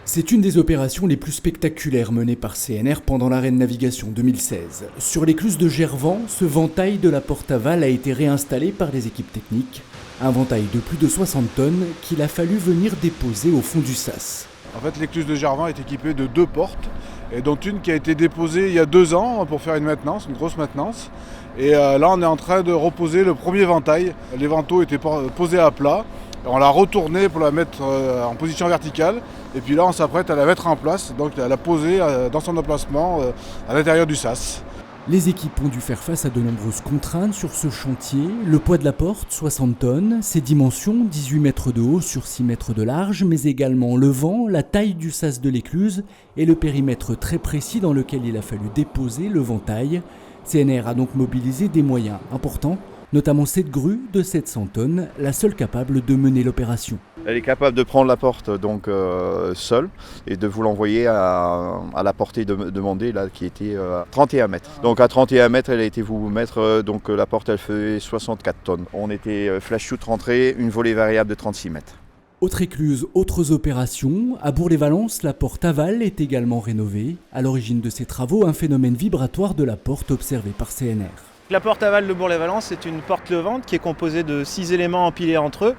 C'est une des opérations les plus spectaculaires menées par CNR pendant l'Arène Navigation 2016. Sur l'écluse de Gervans, ce ventail de la porte aval a été réinstallé par les équipes techniques. Un ventail de plus de 60 tonnes qu'il a fallu venir déposer au fond du sas. En fait, l'écluse de Gervans est équipée de 2 portes, et dont une qui a été déposée il y a 2 ans pour faire une maintenance, une grosse maintenance. Et là, on est en train de reposer le premier ventail. Les vantaux étaient posés à plat. On l'a retourné pour la mettre en position verticale. Et puis là, on s'apprête à la mettre en place, donc à la poser dans son emplacement à l'intérieur du sas. Les équipes ont dû faire face à de nombreuses contraintes sur ce chantier. Le poids de la porte, 60 tonnes, ses dimensions, 18 mètres de haut sur 6 mètres de large, mais également le vent, la taille du sas de l'écluse et le périmètre très précis dans lequel il a fallu déposer le ventail. CNR a donc mobilisé des moyens importants, notamment cette grue de 700 tonnes, la seule capable de mener l'opération. Elle est capable de prendre la porte seule et de vous l'envoyer à la portée demandée là, qui était 31 mètres. Donc à 31 mètres, elle a été vous mettre, la porte elle fait 64 tonnes. On était flash shoot rentrée, une volée variable de 36 mètres. Autre écluse, autres opérations. À Bourg-les-Valences, la porte aval est également rénovée. À l'origine de ces travaux, un phénomène vibratoire de la porte observé par CNR. La porte aval de Bourg-les-Valences est une porte levante qui est composée de 6 éléments empilés entre eux.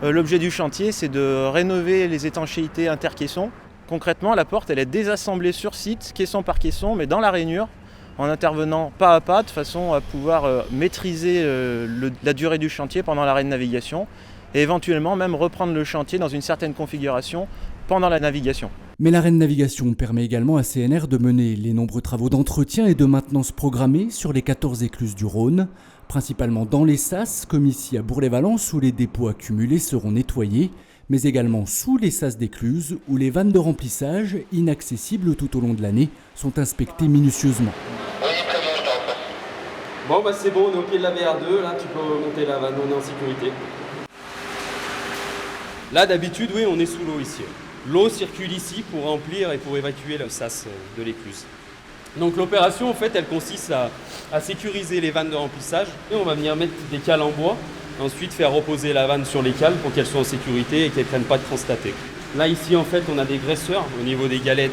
L'objet du chantier, c'est de rénover les étanchéités intercaissons. Concrètement, la porte elle est désassemblée sur site, caisson par caisson, mais dans la rainure, en intervenant pas à pas, de façon à pouvoir maîtriser la durée du chantier pendant l'arrêt de navigation, et éventuellement même reprendre le chantier dans une certaine configuration pendant la navigation. Mais l'Arène Navigation permet également à CNR de mener les nombreux travaux d'entretien et de maintenance programmés sur les 14 écluses du Rhône, principalement dans les sas, comme ici à Bourg-les-Valences où les dépôts accumulés seront nettoyés, mais également sous les sas d'écluses où les vannes de remplissage, inaccessibles tout au long de l'année, sont inspectées minutieusement. Bon c'est bon, on est au pied de la VR2, là tu peux monter la vanne, on est en sécurité. Là d'habitude oui on est sous l'eau ici. L'eau circule ici pour remplir et pour évacuer le sas de l'écluse. Donc l'opération en fait elle consiste à sécuriser les vannes de remplissage. Et on va venir mettre des cales en bois, ensuite faire reposer la vanne sur les cales pour qu'elles soient en sécurité et qu'elles ne prennent pas de transtat. Là ici en fait on a des graisseurs au niveau des galets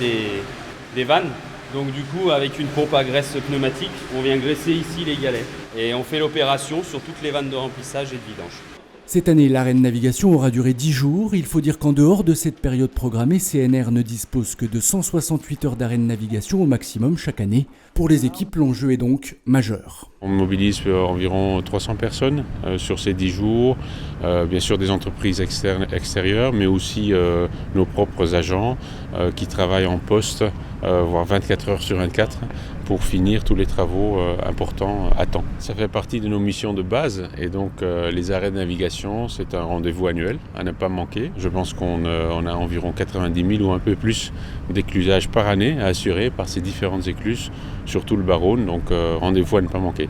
des vannes. Donc du coup avec une pompe à graisse pneumatique on vient graisser ici les galets. Et on fait l'opération sur toutes les vannes de remplissage et de vidange. Cette année, l'Arène Navigation aura duré 10 jours. Il faut dire qu'en dehors de cette période programmée, CNR ne dispose que de 168 heures d'Arène Navigation au maximum chaque année. Pour les équipes, l'enjeu est donc majeur. On mobilise environ 300 personnes sur ces 10 jours, bien sûr des entreprises extérieures, mais aussi nos propres agents qui travaillent en poste, voire 24 heures sur 24, pour finir tous les travaux importants à temps. Ça fait partie de nos missions de base et donc les arrêts de navigation, c'est un rendez-vous annuel à ne pas manquer. Je pense qu'on a environ 90 000 ou un peu plus d'éclusages par année à assurer par ces différentes écluses sur tout le Rhône, donc rendez-vous à ne pas manquer.